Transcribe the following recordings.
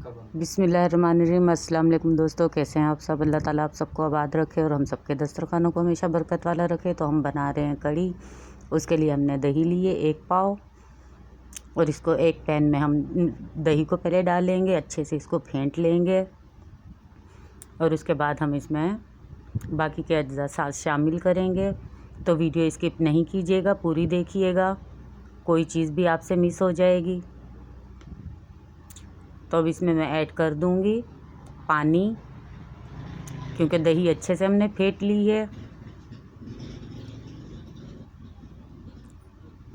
बिस्मिल्लाहिर्रहमानिर्रहीम। अस्सलाम वालेकुम दोस्तों, कैसे हैं आप सब। अल्लाह ताला आप सबको आबाद रखे और हम सबके दस्तरखानों को हमेशा बरकत वाला रखे। तो हम बना रहे हैं कड़ी। उसके लिए हमने दही लिए 1 पाव और इसको एक पैन में हम दही को पहले डालेंगे, अच्छे से इसको फेंट लेंगे और उसके बाद हम इसमें बाकी के अज्जा साथ शामिल करेंगे। तो वीडियो स्किप नहीं कीजिएगा, पूरी देखिएगा, कोई चीज़ भी आपसे मिस हो जाएगी। तो अब इसमें मैं ऐड कर दूंगी पानी, क्योंकि दही अच्छे से हमने फेंट ली है।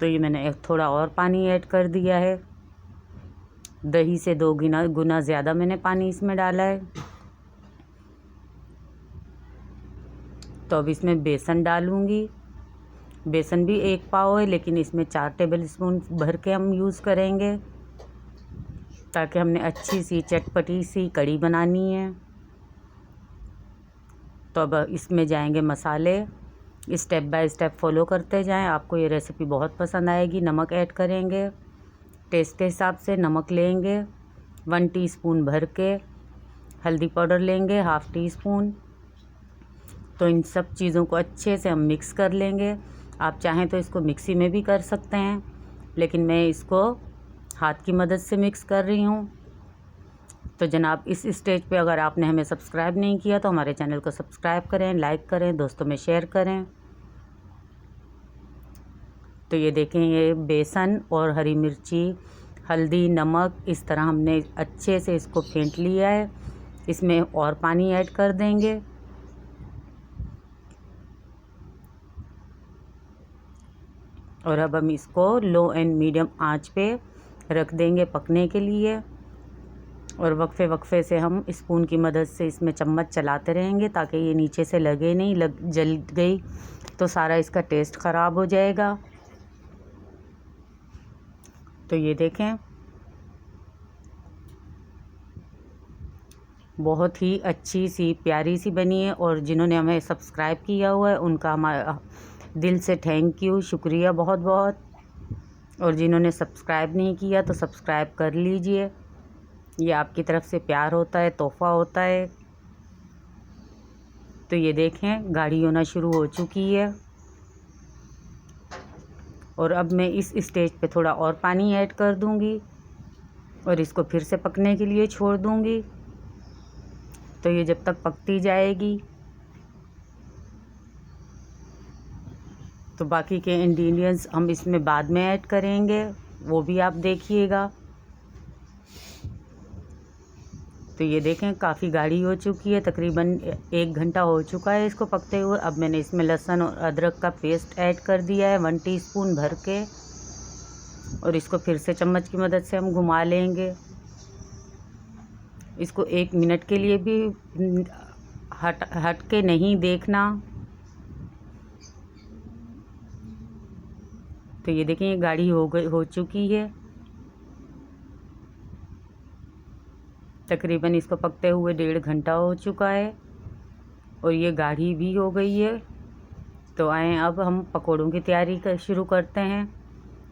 तो ये मैंने थोड़ा और पानी ऐड कर दिया है, दही से 2 गुना ज़्यादा मैंने पानी इसमें डाला है। तो अब इसमें बेसन डालूंगी। बेसन भी 1 पाव है, लेकिन इसमें 4 टेबलस्पून भर के हम यूज़ करेंगे, ताकि हमने अच्छी सी चटपटी सी कड़ी बनानी है। तो अब इसमें जाएंगे मसाले, स्टेप बाय स्टेप फॉलो करते जाएं। आपको ये रेसिपी बहुत पसंद आएगी। नमक ऐड करेंगे, टेस्ट के हिसाब से नमक लेंगे 1 टीस्पून भर के। हल्दी पाउडर लेंगे 1/2 टीस्पून। तो इन सब चीज़ों को अच्छे से हम मिक्स कर लेंगे। आप चाहें तो इसको मिक्सी में भी कर सकते हैं, लेकिन मैं इसको हाथ की मदद से मिक्स कर रही हूँ। तो जनाब, इस स्टेज पे अगर आपने हमें सब्सक्राइब नहीं किया तो हमारे चैनल को सब्सक्राइब करें, लाइक करें, दोस्तों में शेयर करें। तो ये देखें, ये बेसन और हरी मिर्ची, हल्दी, नमक, इस तरह हमने अच्छे से इसको फेंट लिया है। इसमें और पानी ऐड कर देंगे। और अब हम इसको लो एंड मीडियम आंच पे रख देंगे पकने के लिए। और वक्फे वक्फे से हम स्पून की मदद से इसमें चम्मच चलाते रहेंगे, ताकि ये नीचे से लगे नहीं। जल गई तो सारा इसका टेस्ट ख़राब हो जाएगा। तो ये देखें, बहुत ही अच्छी सी प्यारी सी बनी है। और जिन्होंने हमें सब्सक्राइब किया हुआ है उनका हमारा दिल से थैंक यू, शुक्रिया बहुत बहुत। और जिन्होंने सब्सक्राइब नहीं किया तो सब्सक्राइब कर लीजिए, ये आपकी तरफ से प्यार होता है, तोहफ़ा होता है। तो ये देखें, गाढ़ी होना शुरू हो चुकी है। और अब मैं इस स्टेज पे थोड़ा और पानी ऐड कर दूंगी और इसको फिर से पकने के लिए छोड़ दूंगी। तो ये जब तक पकती जाएगी, तो बाकी के इंग्रेडिएंट्स हम इसमें बाद में ऐड करेंगे, वो भी आप देखिएगा। तो ये देखें, काफ़ी गाढ़ी हो चुकी है, तकरीबन 1 घंटा हो चुका है इसको पकते हुए। अब मैंने इसमें लहसुन और अदरक का पेस्ट ऐड कर दिया है 1 टीस्पून भर के। और इसको फिर से चम्मच की मदद से हम घुमा लेंगे। इसको 1 मिनट के लिए भी हट के नहीं देखना। तो ये देखें, ये गाढ़ी हो चुकी है। तकरीबन इसको पकते हुए 1.5 घंटा हो चुका है और ये गाढ़ी भी हो गई है। तो आए अब हम पकोड़ों की तैयारी शुरू करते हैं।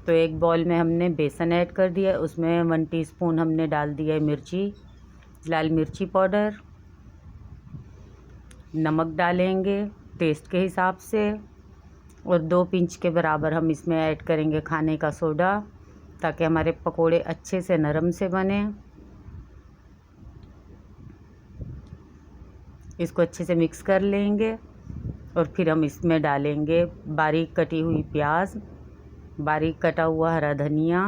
तो एक बॉल में हमने बेसन ऐड कर दिया, उसमें 1 टीस्पून हमने डाल दिया मिर्ची, लाल मिर्ची पाउडर। नमक डालेंगे टेस्ट के हिसाब से और 2 पिंच के बराबर हम इसमें ऐड करेंगे खाने का सोडा, ताकि हमारे पकोड़े अच्छे से नरम से बने। इसको अच्छे से मिक्स कर लेंगे और फिर हम इसमें डालेंगे बारीक कटी हुई प्याज, बारीक कटा हुआ हरा धनिया,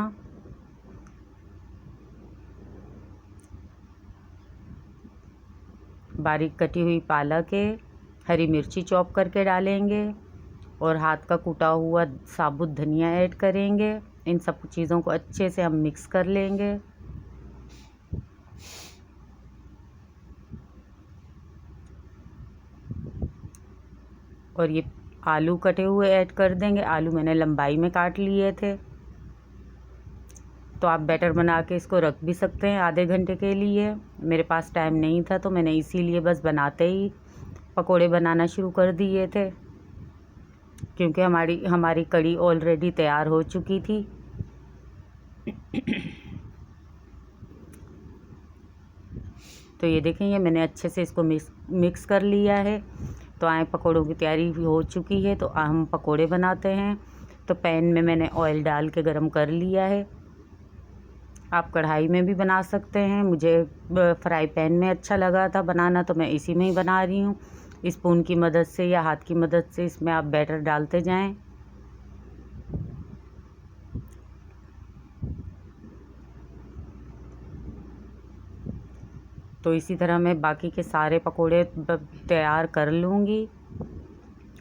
बारीक कटी हुई पालक है, हरी मिर्ची चॉप करके डालेंगे और हाथ का कूटा हुआ साबुत धनिया ऐड करेंगे। इन सब चीज़ों को अच्छे से हम मिक्स कर लेंगे। और ये आलू कटे हुए ऐड कर देंगे। आलू मैंने लंबाई में काट लिए थे। तो आप बैटर बना के इसको रख भी सकते हैं आधे घंटे के लिए। मेरे पास टाइम नहीं था तो मैंने इसीलिए बस बनाते ही पकोड़े बनाना शुरू कर दिए थे, क्योंकि हमारी कड़ी ऑलरेडी तैयार हो चुकी थी। तो ये देखें, ये मैंने अच्छे से इसको मिक्स कर लिया है। तो आए पकोड़ों की तैयारी हो चुकी है, तो हम पकोड़े बनाते हैं। तो पैन में मैंने ऑयल डाल के गरम कर लिया है। आप कढ़ाई में भी बना सकते हैं, मुझे फ्राई पैन में अच्छा लगा था बनाना, तो मैं इसी में ही बना रही हूँ। स्पून की मदद से या हाथ की मदद से इसमें आप बैटर डालते जाएं। तो इसी तरह मैं बाकी के सारे पकोड़े तैयार कर लूँगी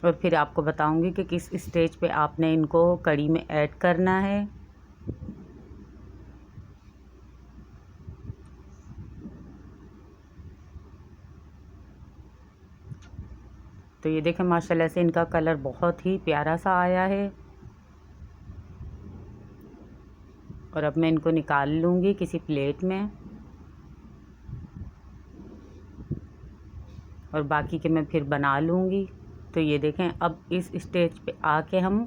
और फिर आपको बताऊँगी कि किस स्टेज पे आपने इनको कढ़ी में ऐड करना है। तो ये देखें, माशाल्लाह से इनका कलर बहुत ही प्यारा सा आया है। और अब मैं इनको निकाल लूँगी किसी प्लेट में, और बाकी के मैं फिर बना लूँगी। तो ये देखें, अब इस स्टेज पे आके हम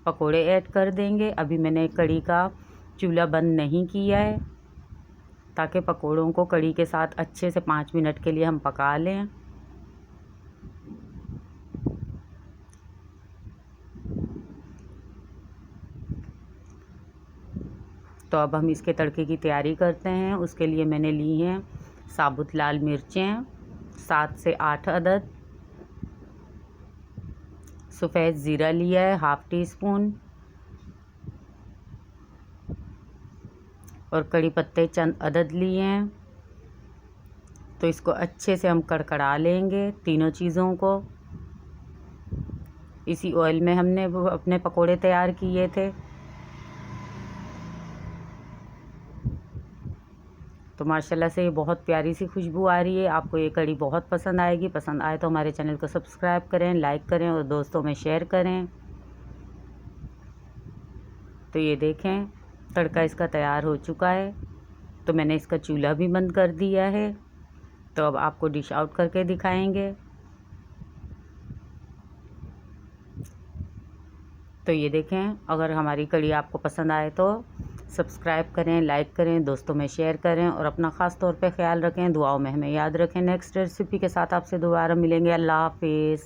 पकोड़े ऐड कर देंगे। अभी मैंने कढ़ी का चूल्हा बंद नहीं किया है, ताकि पकोड़ों को कढ़ी के साथ अच्छे से 5 मिनट के लिए हम पका लें। तो अब हम इसके तड़के की तैयारी करते हैं। उसके लिए मैंने ली हैं साबुत लाल मिर्चें 7 से 8 अदद, सफ़ेद ज़ीरा लिया है 1/2 टीस्पून, और कड़ी पत्ते चंद अदद लिए हैं। तो इसको अच्छे से हम कड़कड़ा लेंगे तीनों चीज़ों को। इसी ऑयल में हमने अपने पकोड़े तैयार किए थे। तो माशाल्लाह से ये बहुत प्यारी सी खुशबू आ रही है। आपको ये कढ़ी बहुत पसंद आएगी। पसंद आए तो हमारे चैनल को सब्सक्राइब करें, लाइक करें और दोस्तों में शेयर करें। तो ये देखें, तड़का इसका तैयार हो चुका है। तो मैंने इसका चूल्हा भी बंद कर दिया है। तो अब आपको डिश आउट करके दिखाएंगे। तो ये देखें, अगर हमारी कढ़ी आपको पसंद आए तो सब्सक्राइब करें, लाइक करें, दोस्तों में शेयर करें और अपना ख़ास तौर पे ख्याल रखें। दुआओं में हमें याद रखें। नेक्स्ट रेसिपी के साथ आपसे दोबारा मिलेंगे। अल्लाह हाफिज़।